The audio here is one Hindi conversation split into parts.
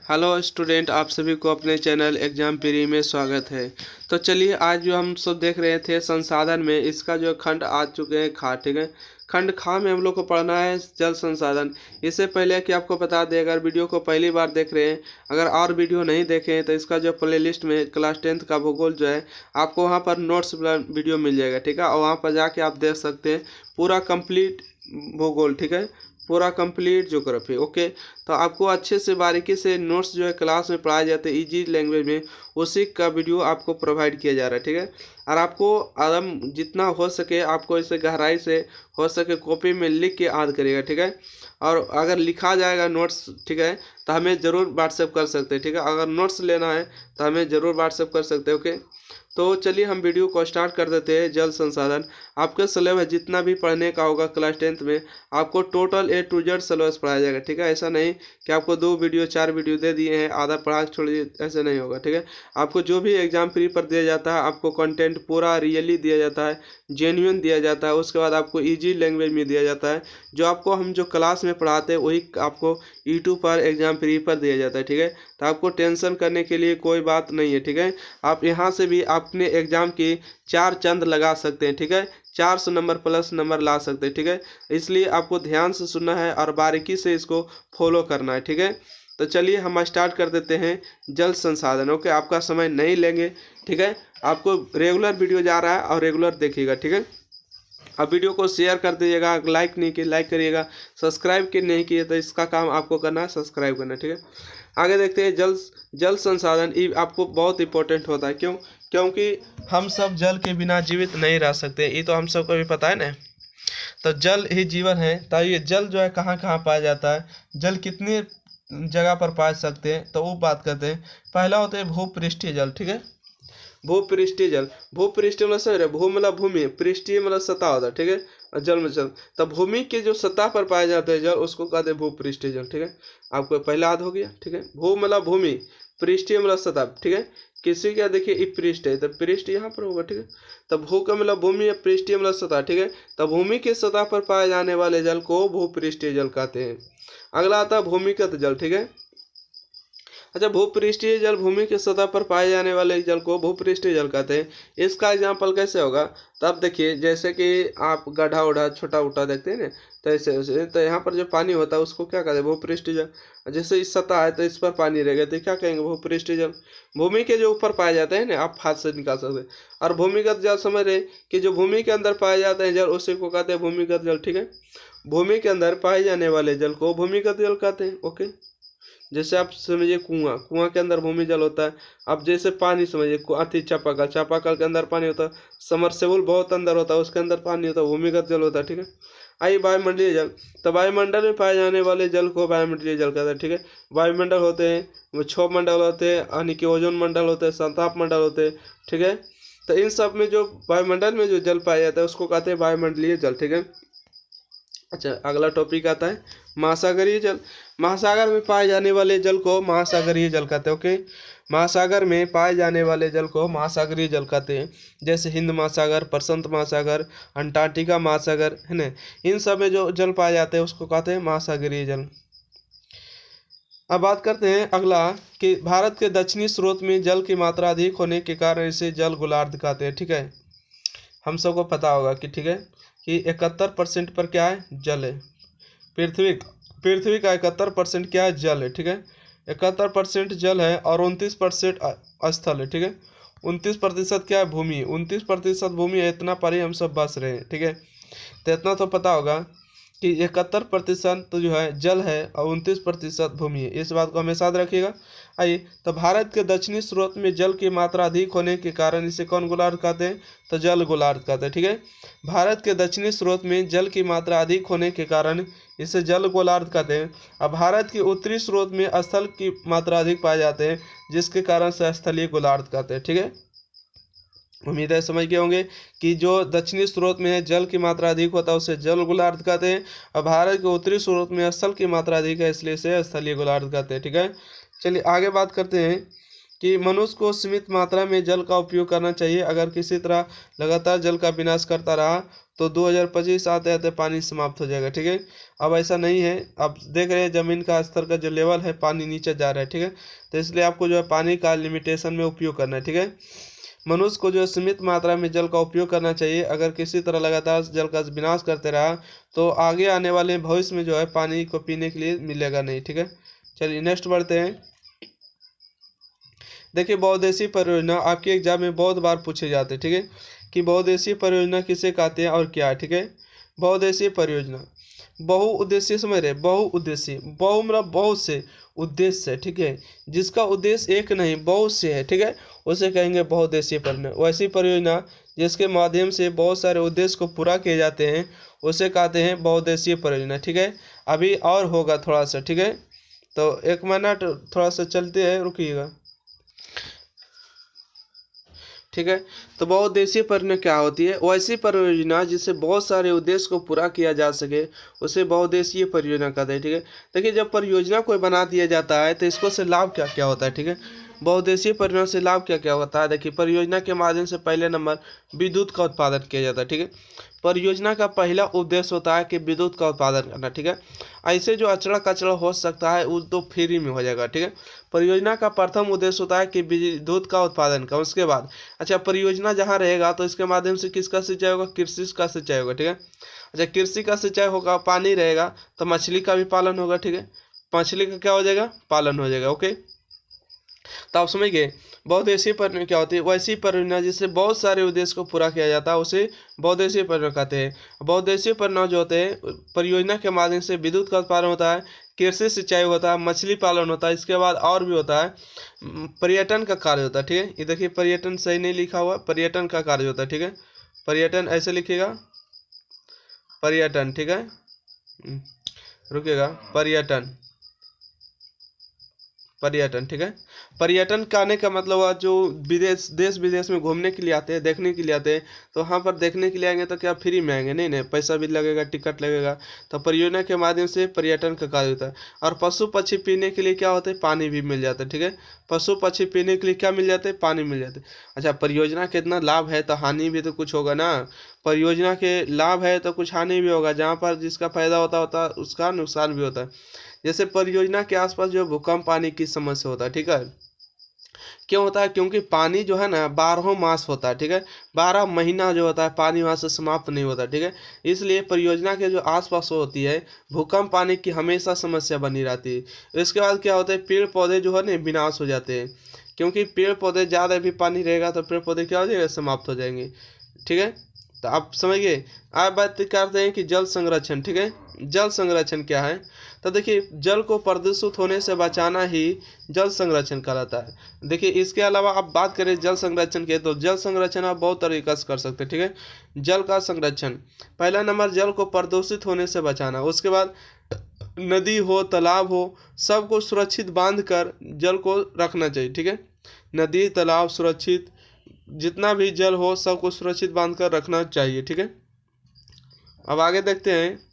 हेलो स्टूडेंट, आप सभी को अपने चैनल एग्जाम प्री में स्वागत है। तो चलिए, आज जो हम सब देख रहे थे संसाधन में, इसका जो खंड आ चुके हैं खा, ठीक है। खंड खा में हम लोग को पढ़ना है जल संसाधन। इससे पहले कि आपको बता दें, अगर वीडियो को पहली बार देख रहे हैं, अगर और वीडियो नहीं देखे हैं तो इसका जो प्लेलिस्ट में क्लास 10th का भूगोल जो है, आपको वहाँ पर नोट्स वीडियो मिल जाएगा, ठीक है। और वहाँ पर जाके आप देख सकते हैं पूरा कंप्लीट भूगोल, ठीक है, पूरा कंप्लीट ज्योग्राफी। ओके, तो आपको अच्छे से बारीकी से नोट्स जो है क्लास में पढ़ाए जाते हैं इजी लैंग्वेज में, उसी का वीडियो आपको प्रोवाइड किया जा रहा है, ठीक है। और आपको आराम जितना हो सके आपको इसे गहराई से हो सके कॉपी में लिख के याद करिएगा, ठीक है। और अगर लिखा जाएगा नोट्स, ठीक है, तो हमें ज़रूर व्हाट्सएप कर सकते हैं, ठीक है। अगर नोट्स लेना है तो हमें ज़रूर व्हाट्सएप कर सकते हैं। ओके, तो चलिए हम वीडियो को स्टार्ट कर देते हैं। जल संसाधन आपके सिलेबस जितना भी पढ़ने का होगा क्लास 10th में, आपको total A to Z syllabus पढ़ाया जाएगा, ठीक है। ऐसा नहीं कि आपको 2 वीडियो 4 वीडियो दे दिए हैं, आधा पढ़ा छोड़ दिए, ऐसे नहीं होगा, ठीक है। आपको जो भी एग्जाम प्री पर दिया जाता है, आपको कंटेंट पूरा रियली दिया जाता है, जेन्युइन दिया जाता है। उसके बाद आपको ईजी लैंग्वेज में दिया जाता है। जो आपको हम जो क्लास में पढ़ाते हैं वही आपको यूट्यूब पर एग्जाम प्री पर दिया जाता है, ठीक है। तो आपको टेंशन करने के लिए कोई बात नहीं है, ठीक है। आप यहाँ से भी अपने एग्जाम की 4 चंद लगा सकते हैं, ठीक है। 400 नंबर प्लस नंबर ला सकते हैं, ठीक है। इसलिए आपको ध्यान से सुनना है और बारीकी से इसको फॉलो करना है, ठीक है। तो चलिए हम स्टार्ट कर देते हैं जल संसाधन। ओके, आपका समय नहीं लेंगे, ठीक है। आपको रेगुलर वीडियो जा रहा है और रेगुलर देखिएगा, ठीक है। अब वीडियो को शेयर कर दीजिएगा, लाइक नहीं किए लाइक करिएगा, सब्सक्राइब के नहीं किए तो इसका काम आपको करना है, सब्सक्राइब करना, ठीक है। आगे देखते हैं जल संसाधन। ये आपको बहुत इंपॉर्टेंट होता है, क्योंकि हम सब जल के बिना जीवित नहीं रह सकते, ये तो हम सबको भी पता है ना। तो जल ही जीवन है। तो ये जल जो है कहाँ कहाँ पाया जाता है, जल कितनी जगह पर पा सकते हैं, तो वो बात करते हैं। पहला होता है भूपृष्ठीय जल, ठीक है। भूपृष्ठीय जल, भूपृष्ठीय मतलब समझ रहे, भू मतलब भूमि, पृष्ठीय मतलब सतह होता है, ठीक है। और जल में जल, तब भूमि के जो सतह पर पाए जाते हैं जल, उसको कहते हैं भूपृष्ठीय जल, ठीक है। आपको पहला याद हो गया, ठीक है। भू मतलब भूमि, पृष्ठीय मतलब सतह, ठीक है। किसी का देखिए ये पृष्ठ है, तो पृष्ठ यहाँ पर होगा, ठीक है। तब भू का मतलब भूमि, पृष्ठीय मतलब सतह, ठीक है। तब भूमि के सतह पर पाए जाने वाले जल को भूपृष्ठीय जल कहते हैं। अगला आता है भूमिगत जल, ठीक है। अच्छा, भूपृष्ठीय जल, भूमि के सतह पर पाए जाने वाले जल को भूपृष्ठीय जल कहते हैं। इसका एग्जाम्पल कैसे होगा, तब देखिए, जैसे कि आप गड्ढा उढ़ा छोटा उठा देखते हैं ना, तो ऐसे वैसे, तो यहाँ पर जो पानी होता है उसको क्या कहते हैं, भूपृष्ठीय जल। जैसे इस सतह है तो इस पर पानी रहेगा तो क्या कहेंगे, भूपृष्ठीय जल। भूमि के जो ऊपर पाए जाते हैं ना, आप हाथ से निकाल सकते हैं। और भूमिगत जल समझ रहे कि जो भूमि के अंदर पाए जाते हैं जल, उसी को कहते हैं भूमिगत जल, ठीक है। भूमि के अंदर पाए जाने वाले जल को भूमिगत जल कहते हैं। ओके, जैसे आप समझिए कुआं, कुआं के अंदर भूमि जल होता है। अब जैसे पानी समझिए, अति चापाकल, चापाकल के अंदर पानी होता है। समरसेबुल बहुत अंदर होता है, उसके अंदर पानी होता है, भूमिगत जल होता है, ठीक है। आइए वायुमंडलीय जल, तो वायुमंडल में पाए जाने वाले जल को वायुमंडलीय जल कहते हैं, ठीक है। वायुमंडल होते हैं, वो क्षोभ मंडल होते हैं, यानी कि ओजोन मंडल होते हैं, संताप मंडल होते हैं, ठीक है। तो इन सब में जो वायुमंडल में जो जल पाया जाता है उसको कहते हैं वायुमंडलीय जल, ठीक है। अच्छा, अगला टॉपिक आता है महासागरीय जल। महासागर में पाए जाने वाले जल को महासागरीय जल कहते हैं। ओके, महासागर में पाए जाने वाले जल को महासागरीय जल कहते हैं। जैसे हिंद महासागर, प्रशांत महासागर, अंटार्कटिका महासागर, है ना। इन सब में जो जल पाए जाते हैं उसको कहते हैं महासागरीय जल। अब बात करते हैं अगला, कि भारत के दक्षिणी स्रोत में जल की मात्रा अधिक होने के कारण इसे जल गोलार्ध कहते हैं, ठीक है। हम सबको पता होगा कि, ठीक है, कि 71% पर क्या है, जल है। पृथ्वी पृथ्वी का 71% क्या है, जल है, ठीक है। 71% जल है और 29% स्थल है, ठीक है। 29% क्या है, भूमि, 29% भूमि है। इतना पर ही हम सब बस रहे हैं, ठीक है। तो इतना तो पता होगा कि 71% तो जो है जल है और 29% भूमि है। इस बात को हमेशा याद रखिएगा। आइए, तो भारत के दक्षिणी स्रोत में जल की मात्रा अधिक होने के कारण इसे कौन गोलार्ध कहते हैं, तो जल गोलार्ध कहते हैं, ठीक है। भारत के दक्षिणी स्रोत में जल की मात्रा अधिक होने के कारण इसे जल गोलार्ध कहते हैं। अब भारत के उत्तरी स्रोत में स्थल की मात्रा अधिक पाए जाते हैं, जिसके कारण से स्थलीय गोलार्ध कहते हैं, ठीक है। उम्मीद है समझ गए होंगे कि जो दक्षिणी स्रोत में है जल की मात्रा अधिक होता है उसे जल गोलार्ध कहते हैं, और भारत के उत्तरी स्रोत में स्थल की मात्रा अधिक है इसलिए इसे स्थलीय गोलार्ध कहते हैं, ठीक है। चलिए आगे बात करते हैं कि मनुष्य को सीमित मात्रा में जल का उपयोग करना चाहिए। अगर किसी तरह लगातार जल का विनाश करता रहा तो 2025 आते आते पानी समाप्त हो जाएगा। ठीक है, अब ऐसा नहीं है। आप देख रहे हैं जमीन का स्तर का जो लेवल है, पानी नीचे जा रहा है। ठीक है, तो इसलिए आपको जो है पानी का लिमिटेशन में उपयोग करना है। ठीक है, मनुष्य को जो है सीमित मात्रा में जल का उपयोग करना चाहिए। अगर किसी तरह लगातार जल का विनाश करते रहा तो आगे आने वाले भविष्य में जो है पानी को पीने के लिए मिलेगा नहीं। ठीक है, चलिए नेक्स्ट बढ़ते हैं। देखिए, बहुउद्देशीय परियोजना आपके एग्जाम में बहुत बार पूछे जाते हैं। ठीक है, कि बहुउद्देशीय परियोजना किसे कहते हैं और क्या है। ठीक है, बहुउद्देशीय परियोजना, बहुउद्देशीय समझ रहे, बहुउद्देशीय, बहु मतलब बहुत से उद्देश्य है। ठीक है, जिसका उद्देश्य एक नहीं बहुत से है। ठीक है, उसे कहेंगे बहुउद्देशीय परियोजना। वैसी परियोजना जिसके माध्यम से बहुत सारे उद्देश्य को पूरा किए जाते हैं उसे कहते हैं बहुउद्देशीय परियोजना। ठीक है, अभी और होगा थोड़ा सा। ठीक है, तो 1 मिनट थोड़ा सा चलते हैं, रुकिएगा। ठीक है, तो बहुउद्देशीय परियोजना क्या होती है? वैसी परियोजना जिससे बहुत सारे उद्देश्य को पूरा किया जा सके उसे बहुउद्देशीय परियोजना कहते हैं। ठीक है, देखिए जब परियोजना कोई बना दिया जाता है तो इसको से लाभ क्या क्या होता है। ठीक है, बहुउद्देशीय परियोजना से लाभ क्या क्या होता है? देखिए, परियोजना के माध्यम से पहले नंबर विद्युत का उत्पादन किया जाता है। ठीक है, परियोजना का पहला उद्देश्य होता है कि विद्युत का उत्पादन करना। ठीक है, ऐसे जो अचड़ा कचड़ा हो सकता है वो तो फ्री में हो जाएगा। ठीक है, परियोजना का प्रथम उद्देश्य होता है कि विद्युत का उत्पादन का। उसके बाद अच्छा, परियोजना जहाँ रहेगा तो इसके माध्यम से किसका सिंचाई होगा? कृषि का सिंचाई होगा। ठीक है, अच्छा, कृषि का सिंचाई होगा, पानी रहेगा तो मछली का भी पालन होगा। ठीक है, मछली का क्या हो जाएगा? पालन हो जाएगा। ओके, तो आप समझ गए बहुउद्देशीय परियोजना क्या होती है? वैसी परियोजना जिससे बहुत सारे उद्देश्य को पूरा किया जाता है उसे बहुउद्देशीय परियोजना कहते हैं। बहुउद्देशीय परियोजना जो होते हैं, परियोजना के माध्यम से विद्युत का उत्पादन होता है, कृषि सिंचाई होता है, मछली पालन होता है, इसके बाद और भी होता है, पर्यटन का कार्य होता है। ठीक है, ये देखिए पर्यटन सही नहीं लिखा हुआ, पर्यटन का कार्य होता है। ठीक है, पर्यटन ऐसे लिखिएगा, पर्यटन। ठीक है, रुकिएगा, पर्यटन, पर्यटन। ठीक है, पर्यटन का आने का मतलब हुआ जो विदेश देश विदेश में घूमने के लिए आते हैं, देखने के लिए आते हैं, तो वहाँ पर देखने के लिए आएंगे तो क्या फ्री में आएंगे? नहीं नहीं, पैसा भी लगेगा, टिकट लगेगा। तो परियोजना के माध्यम से पर्यटन का कार्य होता है। और पशु पक्षी पीने के लिए क्या होता है? पानी भी मिल जाता है। ठीक है, पशु पक्षी पीने के लिए क्या मिल जाते हैं? पानी मिल जाते हैं। अच्छा, परियोजना के इतना लाभ है तो हानि भी तो कुछ होगा ना। परियोजना के लाभ है तो कुछ हानि भी होगा, जहाँ पर जिसका फायदा होता होता उसका नुकसान भी होता है। जैसे परियोजना के आसपास जो भूकंप पानी की समस्या होता है। ठीक है, क्यों होता है? क्योंकि पानी जो है ना 12 मास होता है। ठीक है, 12 महीना जो होता है पानी वहाँ से समाप्त नहीं होता। ठीक है, इसलिए परियोजना के जो आसपास होती है भूकंप पानी की हमेशा समस्या बनी रहती है। इसके बाद क्या होता है? पेड़ पौधे जो है ना विनाश हो जाते हैं, क्योंकि पेड़ पौधे ज़्यादा भी पानी रहेगा तो पेड़ पौधे क्या हो जाएगा? समाप्त हो जाएंगे। ठीक है, तो आप समझ गए। आप बात करते हैं कि जल संरक्षण। ठीक है, जल संरक्षण क्या है? तो देखिए, जल को प्रदूषित होने से बचाना ही जल संरक्षण कहलाता है। देखिए, इसके अलावा आप बात करें जल संरक्षण के, तो जल संरक्षण आप बहुत तरीका से कर सकते हैं। ठीक है, जल का संरक्षण, पहला नंबर जल को प्रदूषित होने से बचाना। उसके बाद नदी हो, तालाब हो, सबको सुरक्षित बांध कर जल को रखना चाहिए। ठीक है, नदी तालाब सुरक्षित, जितना भी जल हो सबको सुरक्षित बांध कर रखना चाहिए। ठीक है, अब आगे देखते हैं।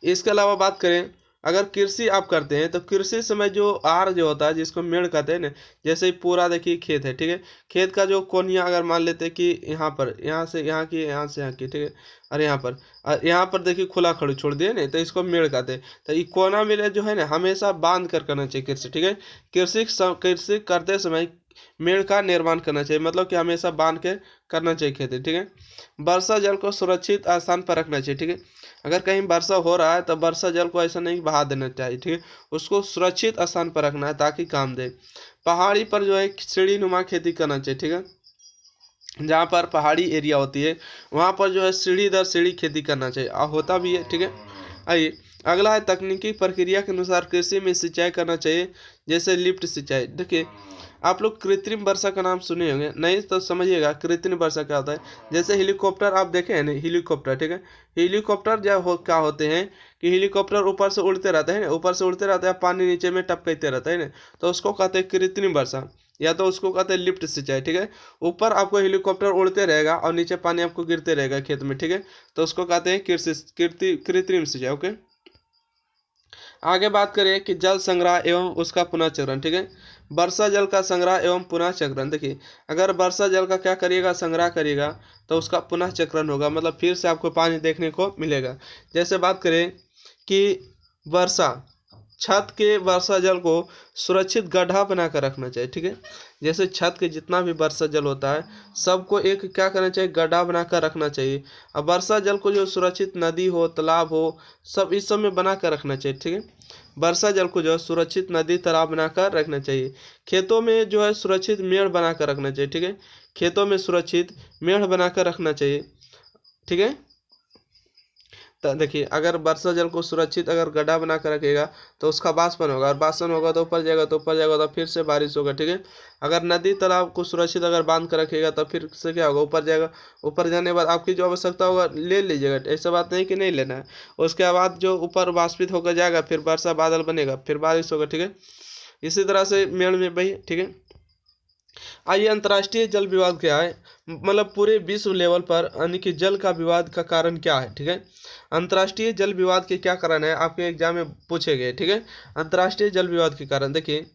इसके अलावा बात करें, अगर कृषि आप करते हैं तो कृषि समय जो आर जो होता है जिसको मेड़ कहते हैं ना, जैसे ही पूरा देखिए खेत है। ठीक है, खेत का जो कोनिया अगर मान लेते हैं कि यहाँ पर, यहाँ से यहाँ की, यहाँ से यहाँ की। ठीक है, और यहाँ पर देखिए खुला खड़ी छोड़ दिए ना, तो इसको मेड़ कहते हैं। तो ये कोना मेड़ जो है ना हमेशा बांध कर करना चाहिए कृषि। ठीक है, कृषि करते समय मेड़ का निर्माण करना चाहिए, मतलब कि हमेशा बांध के करना चाहिए खेती। ठीक है, वर्षा जल को सुरक्षित स्थान पर रखना चाहिए। ठीक है, अगर कहीं वर्षा हो रहा है तो वर्षा जल को ऐसा नहीं बहा देना चाहिए। ठीक है, उसको सुरक्षित स्थान पर रखना है ताकि काम दे। पहाड़ी पर जो है सीढ़ी नुमा खेती करना चाहिए। ठीक है, जहाँ पर पहाड़ी एरिया होती है वहाँ पर जो है सीढ़ी दर सीढ़ी खेती करना चाहिए, होता भी है। ठीक है, आइए अगला है तकनीकी प्रक्रिया के अनुसार कृषि में सिंचाई करना चाहिए, जैसे लिफ्ट सिंचाई। देखिए, आप लोग कृत्रिम वर्षा का नाम सुने होंगे, नहीं तो समझिएगा कृत्रिम वर्षा क्या होता है। जैसे हेलीकॉप्टर आप देखे हैं ना, हेलीकॉप्टर। ठीक है, हेलीकॉप्टर क्या होते हैं कि हेलीकॉप्टर ऊपर से उड़ते रहते हैं ना, ऊपर से उड़ते रहते हैं, पानी नीचे में टपकते रहता है ना, तो उसको कहते हैं कृत्रिम वर्षा, या तो उसको कहते हैं लिफ्ट सिंचाई। ठीक है, ऊपर आपको हेलीकॉप्टर उड़ते रहेगा और नीचे पानी आपको गिरते रहेगा खेत में। ठीक है, तो उसको कहते हैं कृत्रिम सिंचाई। ओके, आगे बात करें कि जल संग्रह एवं उसका पुनःचक्रण, ठीक है। वर्षा जल का संग्रह एवं पुनःचक्रण, देखिए अगर वर्षा जल का क्या करिएगा, संग्रह करिएगा, तो उसका पुनःचक्रण होगा, मतलब फिर से आपको पानी देखने को मिलेगा। जैसे बात करें कि वर्षा छत के वर्षा जल को सुरक्षित गड्ढा बनाकर रखना चाहिए, ठीक है। जैसे छत के जितना भी वर्षा जल होता है सबको एक क्या करना चाहिए, गड्ढा बनाकर रखना चाहिए। अब वर्षा जल को जो सुरक्षित नदी हो, तालाब हो, सब इस सब में बना कर रखना चाहिए, ठीक है। वर्षा जल को जो है सुरक्षित नदी तालाब बनाकर रखना चाहिए। खेतों में जो है सुरक्षित मेड़ बनाकर रखना चाहिए, ठीक है। खेतों में सुरक्षित मेड़ बनाकर रखना चाहिए, ठीक है। तो देखिए अगर वर्षा जल को सुरक्षित अगर गड्ढा बना कर रखेगा तो उसका वाष्पन होगा, और वाष्पन होगा तो ऊपर जाएगा, तो ऊपर जाएगा तो फिर से बारिश होगा, ठीक है। अगर नदी तालाब को सुरक्षित अगर बांध कर रखेगा तो फिर से क्या होगा, ऊपर जाएगा। ऊपर जाने के बाद आपकी जो आवश्यकता होगा ले लीजिएगा, ऐसा बात नहीं कि नहीं लेना है। उसके बाद जो ऊपर वाष्पित होकर जाएगा फिर वर्षा बादल बनेगा, फिर बारिश होगा, ठीक है। इसी तरह से मेड़ में वही, ठीक है। आइए अंतर्राष्ट्रीय जल विवाद क्या है, मतलब पूरे विश्व लेवल पर यानी कि जल का विवाद का कारण क्या है, ठीक है। अंतर्राष्ट्रीय जल विवाद के क्या कारण है आपके एग्जाम में पूछे गए, ठीक है। अंतर्राष्ट्रीय जल विवाद के कारण, देखिए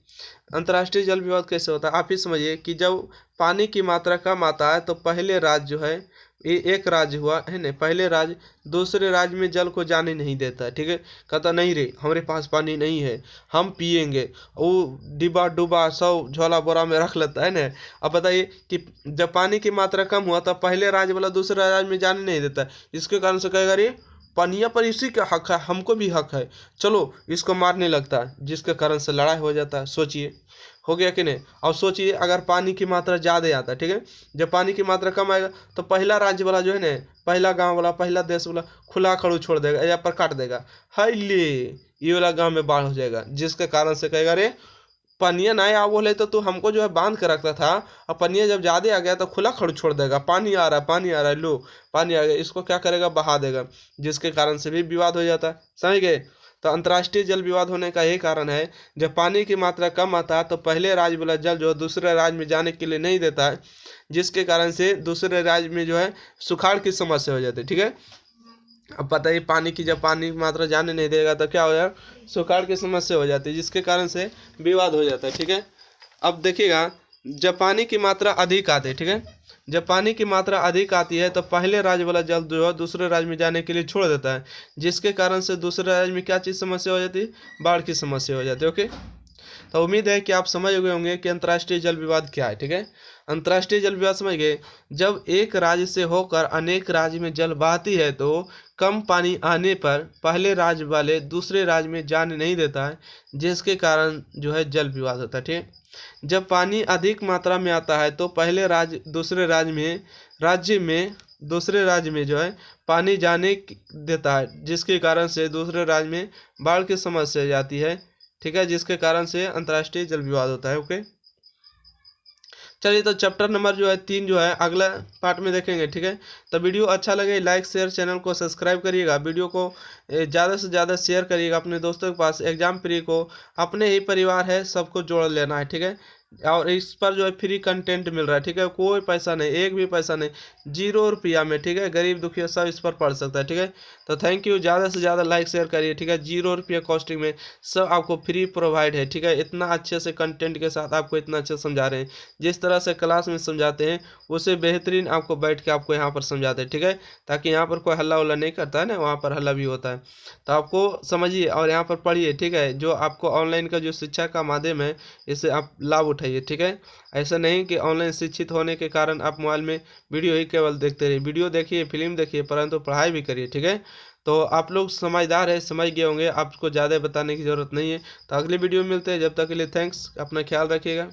अंतर्राष्ट्रीय जल विवाद कैसे होता है आप ही समझिए कि जब पानी की मात्रा कम आता है तो पहले राज्य जो है, ये एक राज्य हुआ है ना, पहले राज्य दूसरे राज्य में जल को जाने नहीं देता है, ठीक है। कहता नहीं रे हमारे पास पानी नहीं है, हम पिएंगे, वो डिब्बा डुब्बा सब झोला बोरा में रख लेता है ना। अब बताइए कि जब पानी की मात्रा कम हुआ तब पहले राज्य वाला दूसरे राज्य में जाने नहीं देता, इसके कारण से कहेगा रे पनिया पर इसी का हक है, हमको भी हक है, चलो इसको मारने लगता है, जिसके कारण से लड़ाई हो जाता है। सोचिए हो गया कि नहीं। और सोचिए अगर पानी की मात्रा ज़्यादा आता है, ठीक है, जब पानी की मात्रा कम आएगा तो पहला राज्य वाला जो है ना, पहला गांव वाला, पहला देश वाला खुला खड़ू छोड़ देगा या पर काट देगा, हाय ले ये वाला गांव में बाढ़ हो जाएगा, जिसके कारण से कहेगा रे पनिया ना आया बोले तो हमको जो है बांध कर रखता था, और पनिया जब ज़्यादा आ गया तो खुला खड़ छोड़ देगा, पानी आ रहा है पानी आ रहा है, लो पानी आ गया, इसको क्या करेगा, बहा देगा, जिसके कारण से भी विवाद हो जाता है, समझ गए। तो अंतर्राष्ट्रीय जल विवाद होने का यही कारण है, जब पानी की मात्रा कम आता है तो पहले राज्य वाला जल जो दूसरे राज्य में जाने के लिए नहीं देता है, जिसके कारण से दूसरे राज्य में जो है सुखाड़ की समस्या हो जाती है, ठीक है। अब पता ही पानी की जब पानी की मात्रा जाने नहीं देगा तो क्या हो जाएगा, सुखाड़ की समस्या हो जाती है, जिसके कारण से विवाद हो जाता है, ठीक है। अब देखिएगा जब पानी की मात्रा अधिक आती है, ठीक है, जब पानी की मात्रा अधिक आती है तो पहले राज्य वाला जल जो है दूसरे राज्य में जाने के लिए छोड़ देता है, जिसके कारण से दूसरे राज्य में क्या चीज़ समस्या हो जाती है, बाढ़ की समस्या हो जाती है। ओके, तो उम्मीद है कि आप समझ गए होंगे कि अंतर्राष्ट्रीय जल विवाद क्या है, ठीक है। अंतर्राष्ट्रीय जल विवाद समझ गए, जब एक राज्य से होकर अनेक राज्य में जल बहती है तो कम पानी आने पर पहले राज्य वाले दूसरे राज्य में जाने नहीं देता है, जिसके कारण जो है जल विवाद होता है, ठीक है। जब पानी अधिक मात्रा में आता है तो पहले राज्य दूसरे राज्य में जो है पानी जाने देता है, जिसके कारण से दूसरे राज्य में बाढ़ की समस्या आ जाती है, ठीक है, जिसके कारण से अंतर्राष्ट्रीय जल विवाद होता है। ओके, चलिए तो चैप्टर नंबर जो है 3 जो है अगला पार्ट में देखेंगे, ठीक है। तो वीडियो अच्छा लगे लाइक शेयर चैनल को सब्सक्राइब करिएगा, वीडियो को ज़्यादा से ज़्यादा शेयर करिएगा अपने दोस्तों के पास। एग्जाम फ्री को अपने ही परिवार है सबको जोड़ लेना है, ठीक है। और इस पर जो है फ्री कंटेंट मिल रहा है, ठीक है, कोई पैसा नहीं, एक भी पैसा नहीं, 0 रुपया में, ठीक है, गरीब दुखिया सब इस पर पढ़ सकता है, ठीक है। तो थैंक यू, ज़्यादा से ज़्यादा लाइक शेयर करिए, ठीक है। 0 रुपया कॉस्टिंग में सब आपको फ्री प्रोवाइड है, ठीक है। इतना अच्छे से कंटेंट के साथ आपको इतना अच्छे समझा रहे हैं, जिस तरह से क्लास में समझाते हैं उसे बेहतरीन आपको बैठ के आपको यहाँ पर समझाते हैं, ठीक है, ताकि यहाँ पर कोई हल्ला उल्ला नहीं करता है ना, वहाँ पर हल्ला भी होता है। तो आपको समझिए और यहाँ पर पढ़िए, ठीक है। जो आपको ऑनलाइन का जो शिक्षा का माध्यम है इसे आप लाभ उठाइए, ठीक है। ऐसा नहीं कि ऑनलाइन शिक्षित होने के कारण आप मोबाइल में वीडियो ही केवल देखते रहिए, वीडियो देखिए फिल्म देखिए, परंतु पढ़ाई भी करिए, ठीक है। तो आप लोग समझदार है, समझ गए होंगे, आपको ज़्यादा बताने की ज़रूरत नहीं है। तो अगली वीडियो में मिलते हैं, जब तक के लिए थैंक्स, अपना ख्याल रखिएगा।